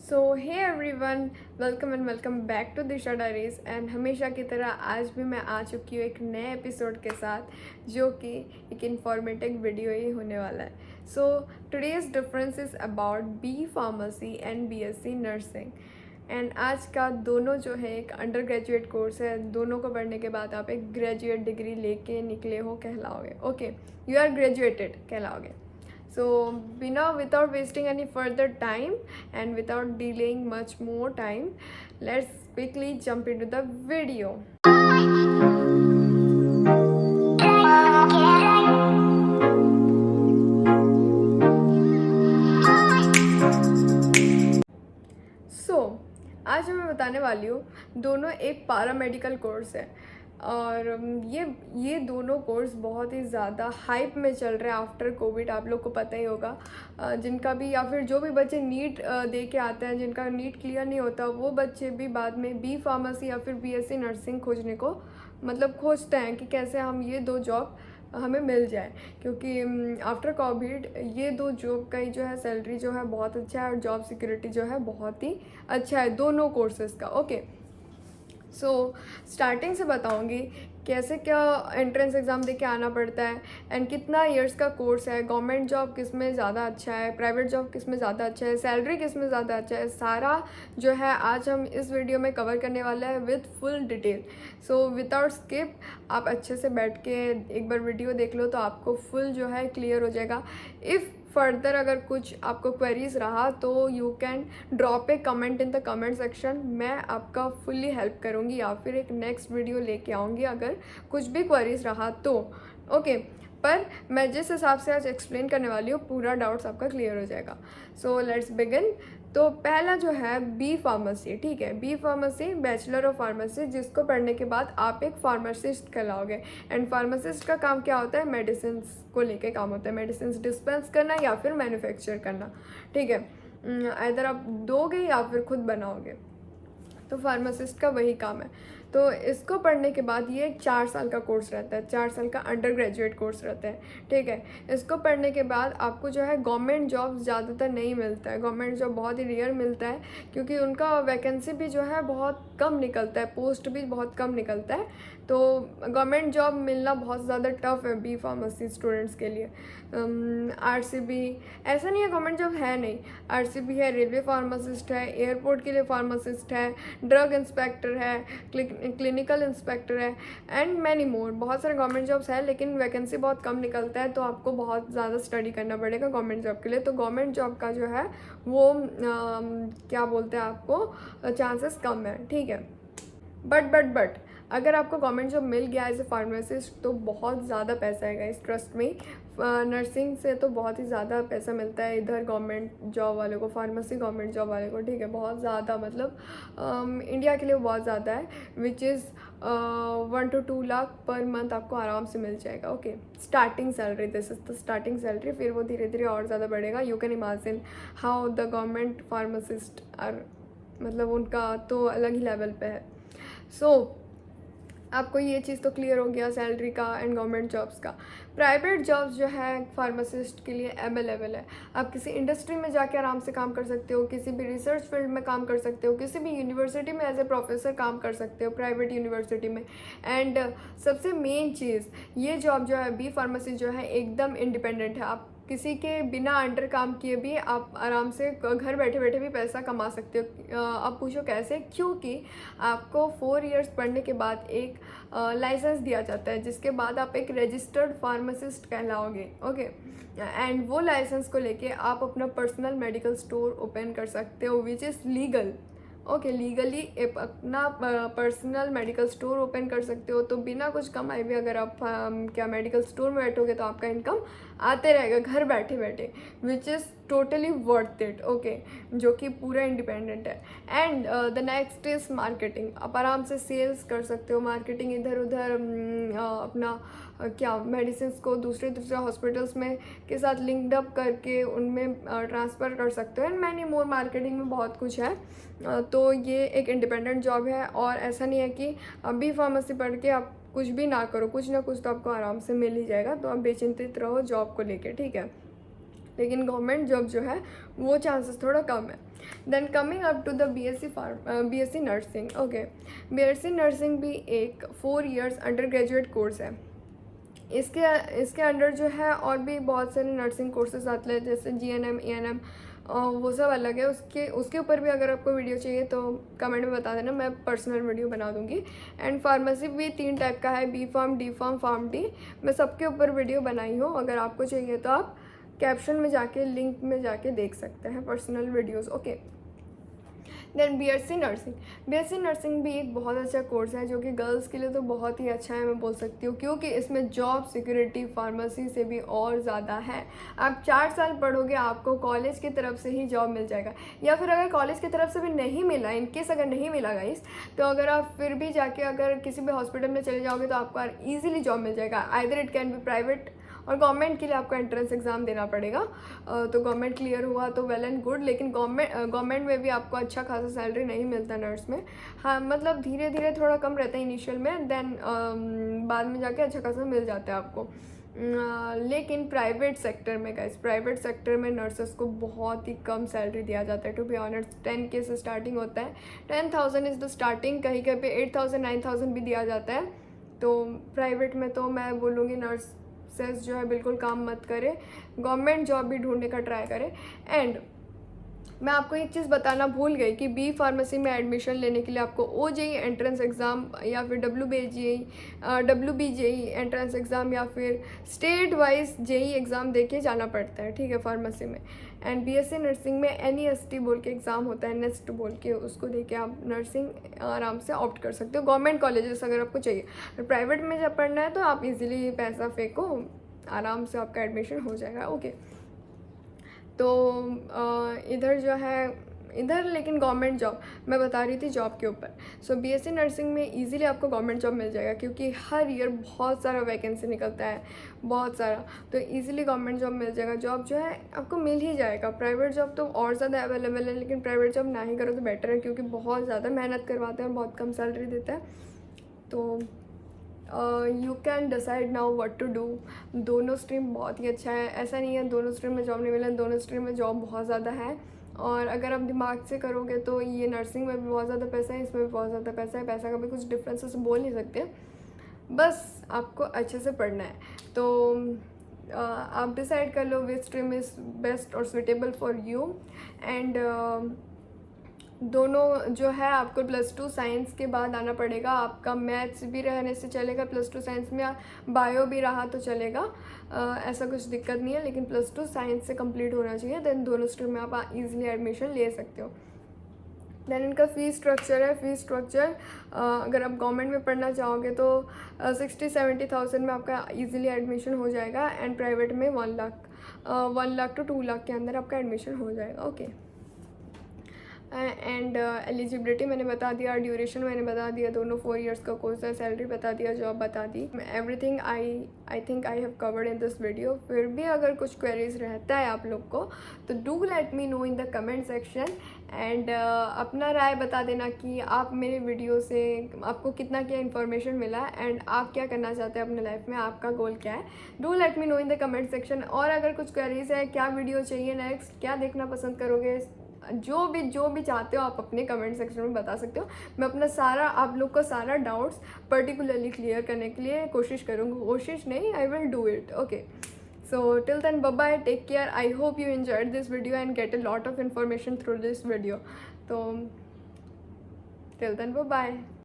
So hey everyone, welcome and welcome back to Disha diaries. And हमेशा की तरह आज भी मैं आ चुकी हूँ एक नए एपिसोड के साथ, जो कि एक इन्फॉर्मेटिव वीडियो ही होने वाला है। So today's difference is about B pharmacy and BSc nursing. And आज का दोनों जो है एक अंडर ग्रेजुएट कोर्स है। दोनों को पढ़ने के बाद आप एक ग्रेजुएट डिग्री लेके निकले हो कहलाओगे। ओके, यू आर ग्रेजुएटेड कहलाओगे। So now, without wasting any further time and without delaying much more time, let's quickly jump into the video. So, आज मैं बताने वाली हूँ दोनों एक पैरामेडिकल कोर्स है। और ये दोनों कोर्स बहुत ही ज़्यादा हाइप में चल रहे हैं आफ्टर कोविड। आप लोग को पता ही होगा, जिनका भी या फिर जो भी बच्चे नीट दे के आते हैं, जिनका नीट क्लियर नहीं होता, वो बच्चे भी बाद में बी फार्मेसी या फिर बीएससी नर्सिंग खोजने को खोजते हैं कि कैसे हम ये दो जॉब हमें मिल जाए। क्योंकि आफ्टर कोविड ये दो जॉब का ही जो है सैलरी जो है बहुत अच्छा है और जॉब सिक्योरिटी जो है बहुत ही अच्छा है दोनों कोर्सेज़ का। ओके, सो स्टार्टिंग से बताऊंगी कैसे क्या एंट्रेंस एग्ज़ाम दे के आना पड़ता है एंड कितना इयर्स का कोर्स है, गवर्नमेंट जॉब किस में ज़्यादा अच्छा है, प्राइवेट जॉब किस में ज़्यादा अच्छा है, सैलरी किस में ज़्यादा अच्छा है, सारा जो है आज हम इस वीडियो में कवर करने वाला है with full detail. So without skip आप अच्छे से बैठ के एक बार वीडियो देख लो तो आपको फुल जो है क्लियर हो जाएगा। इफ़ फर्दर अगर कुछ आपको क्वेरीज रहा तो you can drop A comment in the comment section. मैं आपका फुल्ली हेल्प करूँगी या फिर एक नेक्स्ट वीडियो लेके आऊँगी अगर कुछ भी क्वेरीज रहा तो। ओके, पर मैं जिस हिसाब से आज एक्सप्लेन करने वाली हूँ पूरा डाउट्स आपका क्लियर हो जाएगा। So let's begin. तो पहला जो है बी फार्मेसी, ठीक है, B pharmacy bachelor of pharmacy, जिसको पढ़ने के बाद आप एक फार्मासिस्ट कहलाओगे। एंड फार्मासिस्ट का काम क्या होता है? मेडिसिन को लेके काम होता है, मेडिसिन डिस्पेंस करना या फिर मैन्युफैक्चर करना, ठीक है। इधर आप दोगे या फिर खुद बनाओगे, तो फार्मासिस्ट का वही काम है। तो इसको पढ़ने के बाद ये एक 4 साल का कोर्स रहता है, 4 साल का अंडर ग्रेजुएट कोर्स रहता है, ठीक है। इसको पढ़ने के बाद आपको जो है गवर्नमेंट जॉब ज़्यादातर नहीं मिलता है, गवर्नमेंट जॉब बहुत ही रेयर मिलता है, क्योंकि उनका वैकेंसी भी जो है बहुत कम निकलता है, पोस्ट भी बहुत कम निकलता है। तो गवर्नमेंट जॉब मिलना बहुत ज़्यादा टफ है बी फार्मेसी स्टूडेंट्स के लिए। आरसीबी ऐसा नहीं है गवर्नमेंट जॉब है नहीं, आरसीबी है, रेलवे फार्मासिस्ट है, एयरपोर्ट के लिए फार्मासिस्ट है, ड्रग इंस्पेक्टर है, क्लिनिकल इंस्पेक्टर है एंड मैनी मोर। बहुत सारे गवर्नमेंट जॉब्स हैं, लेकिन वैकेंसी बहुत कम निकलता है, तो आपको बहुत ज़्यादा स्टडी करना पड़ेगा गवर्नमेंट जॉब के लिए। तो गवर्नमेंट जॉब का जो है वो क्या बोलते हैं, आपको चांसेस कम है, ठीक है। बट अगर आपको गवर्नमेंट जॉब मिल गया एज ए फार्मासिस्ट तो बहुत ज़्यादा पैसा है गाइस, ट्रस्ट में। नर्सिंग से तो बहुत ही ज़्यादा पैसा मिलता है इधर गवर्नमेंट जॉब वालों को, फार्मेसी गवर्नमेंट जॉब वाले को, ठीक है, बहुत ज़्यादा, इंडिया के लिए बहुत ज़्यादा है, which is 1 to 2 lakh per month आपको आराम से मिल जाएगा। Okay, starting salary, this is the starting salary, फिर वो धीरे धीरे और ज़्यादा बढ़ेगा। You can imagine how the government pharmacist are, उनका तो अलग ही लेवल पे है। सो आपको ये चीज़ तो क्लियर हो गया सैलरी का एंड गवर्नमेंट जॉब्स का। प्राइवेट जॉब्स जो है फार्मासिस्ट के लिए अवेलेबल है। आप किसी इंडस्ट्री में जाके आराम से काम कर सकते हो, किसी भी रिसर्च फील्ड में काम कर सकते हो, किसी भी यूनिवर्सिटी में एज ए प्रोफेसर काम कर सकते हो, प्राइवेट यूनिवर्सिटी में। एंड सबसे मेन चीज़, ये जॉब जो है बी फार्मेसी जो है एकदम इंडिपेंडेंट है। आप किसी के बिना अंडर काम किए भी आप आराम से घर बैठे बैठे भी पैसा कमा सकते हो। आप पूछो कैसे? क्योंकि आपको 4 इयर्स पढ़ने के बाद एक लाइसेंस दिया जाता है, जिसके बाद आप एक रजिस्टर्ड फार्मासिस्ट कहलाओगे। ओके, एंड वो लाइसेंस को लेके आप अपना पर्सनल मेडिकल स्टोर ओपन कर सकते हो, which is legal. Okay, legally अपना पर्सनल मेडिकल स्टोर ओपन कर सकते हो। तो बिना कुछ कमाए भी अगर आप क्या मेडिकल स्टोर में बैठोगे तो आपका इनकम आते रहेगा घर बैठे बैठे, which is totally worth it. Okay, जो कि पूरा इंडिपेंडेंट है। And the next is marketing. आप आराम से सेल्स कर सकते हो, मार्केटिंग इधर उधर अपना क्या मेडिसिन को दूसरे हॉस्पिटल्स में के साथ लिंक्ड अप करके उनमें ट्रांसफ़र कर सकते हो। एंड मैनी मोर, मार्केटिंग में बहुत कुछ है। तो ये एक इंडिपेंडेंट जॉब है, और ऐसा नहीं है कि अभी फार्मेसी पढ़ के आप कुछ भी ना करो, कुछ ना कुछ तो आपको आराम से मिल ही जाएगा। तो आप बेचिंतित रहो जॉब को लेके, ठीक है। लेकिन गवर्नमेंट जॉब जो है वो चांसेस थोड़ा कम है। Then coming up to the BSc nursing. Okay, BSc nursing भी एक 4 years अंडर ग्रेजुएट कोर्स है. इसके अंडर जो है और भी बहुत सारे नर्सिंग कोर्सेज आते हैं, जैसे GNM, ANM, वो सब अलग है. उसके ऊपर भी अगर आपको वीडियो चाहिए तो कमेंट में बता देना, मैं पर्सनल वीडियो बना दूंगी. एंड फार्मेसी भी 3 टाइप का है, B Pharm, D Pharm, Pharm D. मैं सबके ऊपर वीडियो बनाई हूँ. अगर आपको चाहिए तो आप कैप्शन में जाके, लिंक में जाके देख सकते हैं personal videos. Okay, then BSc nursing भी एक बहुत अच्छा कोर्स है, जो कि गर्ल्स के लिए तो बहुत ही अच्छा है, मैं बोल सकती हूँ, क्योंकि इसमें जॉब सिक्योरिटी फार्मेसी से भी और ज़्यादा है. आप 4 साल पढ़ोगे, आपको कॉलेज की तरफ से ही जॉब मिल जाएगा. या फिर अगर कॉलेज की तरफ से भी नहीं मिला, इनकेस अगर नहीं मिला गाइस, तो अगर आप फिर भी जाके अगर किसी भी हॉस्पिटल में चले जाओगे तो आपको ईजिली जॉब मिल जाएगा. Either it can be private, और गवर्नमेंट के लिए आपको एंट्रेंस एग्ज़ाम देना पड़ेगा. तो गवर्नमेंट क्लियर हुआ तो वेल एंड गुड, लेकिन गवर्नमेंट में भी आपको अच्छा खासा सैलरी नहीं मिलता नर्स में. हाँ, मतलब धीरे धीरे थोड़ा कम रहता है इनिशियल में, देन बाद में जाके अच्छा खासा मिल जाता है आपको. लेकिन प्राइवेट सेक्टर में गाइस, प्राइवेट सेक्टर में नर्सेस को बहुत ही कम सैलरी दिया जाता है. टू बी ऑनेस्ट, 10K से स्टार्टिंग होता है. 10,000 इज़ द स्टार्टिंग. कहीं कहीं पे 8,000 9,000 भी दिया जाता है. तो प्राइवेट में तो मैं बोलूँगी नर्सेस जो है बिल्कुल काम मत करे, गवर्नमेंट जॉब भी ढूंढने का ट्राई करे. एंड मैं आपको एक चीज़ बताना भूल गई कि बी फार्मेसी में एडमिशन लेने के लिए आपको OJEE एंट्रेंस एग्ज़ाम या फिर WBJEE एंट्रेंस एग्ज़ाम या फिर स्टेट वाइज JEE एग्ज़ाम दे के जाना पड़ता है, ठीक है, फार्मेसी में. एंड BSc नर्सिंग में NEST बोल के एग्ज़ाम होता है, नेस्ट बोल के, उसको दे के आप नर्सिंग आराम से ऑप्ट कर सकते हो. गवर्नमेंट कॉलेजेस अगर आपको चाहिए, प्राइवेट में जब पढ़ना है तो आप इजीली पैसा फेंको, आराम से आपका एडमिशन हो जाएगा. ओके, तो इधर जो है, इधर लेकिन गवर्नमेंट जॉब मैं बता रही थी जॉब के ऊपर. सो BSc नर्सिंग में इजीली आपको गवर्नमेंट जॉब मिल जाएगा, क्योंकि हर ईयर बहुत सारा वैकेंसी निकलता है, बहुत सारा. तो इजीली गवर्नमेंट जॉब मिल जाएगा. जॉब जो है आपको मिल ही जाएगा. प्राइवेट जॉब तो और ज़्यादा अवेलेबल है, लेकिन प्राइवेट जॉब ना ही करो तो बेटर है, क्योंकि बहुत ज़्यादा मेहनत करवाते हैं और बहुत कम सैलरी देता है. तो you can decide now what to do. दोनों स्ट्रीम बहुत ही अच्छा है, ऐसा नहीं है दोनों स्ट्रीम में जॉब नहीं मिला, दोनों स्ट्रीम में जॉब बहुत ज़्यादा है. और अगर आप दिमाग से करोगे तो ये नर्सिंग में भी बहुत ज़्यादा पैसा है, इसमें भी बहुत ज़्यादा पैसा है. पैसा का भी कुछ डिफरेंसेस बोल नहीं सकते, बस आपको अच्छे से पढ़ना है. तो आप डिसाइड कर लो विच स्ट्रीम इज़ बेस्ट और सुटेबल फॉर यू. एंड दोनों जो है आपको +2 साइंस के बाद आना पड़ेगा. आपका मैथ्स भी रहने से चलेगा +2 साइंस में, बायो भी रहा तो चलेगा, ऐसा कुछ दिक्कत नहीं है, लेकिन +2 साइंस से कंप्लीट होना चाहिए. देन दोनों स्ट्रीम में आप इजीली एडमिशन ले सकते हो. देन इनका फ़ीस स्ट्रक्चर है. फ़ीस स्ट्रक्चर अगर आप गवर्नमेंट में पढ़ना चाहोगे तो 60-70,000 में आपका इजीली एडमिशन हो जाएगा. एंड प्राइवेट में 1 लाख to 2 लाख के अंदर आपका एडमिशन हो जाएगा. ओके, एंड एलिजिबिलिटी मैंने बता दिया, ड्यूरेशन मैंने बता दिया, दोनों 4 years का कोर्स है, सैलरी बता दिया, जॉब बता दी. Everything I think I have covered in this video. फिर भी अगर कुछ क्वेरीज रहता है आप लोग को तो do let me know in the comment section. And अपना राय बता देना कि आप मेरे वीडियो से आपको कितना क्या इन्फॉर्मेशन मिला एंड आप क्या करना चाहते हैं अपने लाइफ में, आपका गोल क्या है. Do let me know in the comment section. और अगर कुछ क्वेरीज है, क्या वीडियो चाहिए नेक्स्ट, क्या देखना पसंद करोगे, जो भी चाहते हो आप अपने कमेंट सेक्शन में बता सकते हो. मैं अपना सारा, आप लोग को सारा डाउट्स पर्टिकुलरली क्लियर करने के लिए कोशिश करूँगी. कोशिश नहीं, I will do it. Okay, so till then, bye bye, take care. I hope you enjoyed this video and get a lot of information through this video. So till then, bye bye.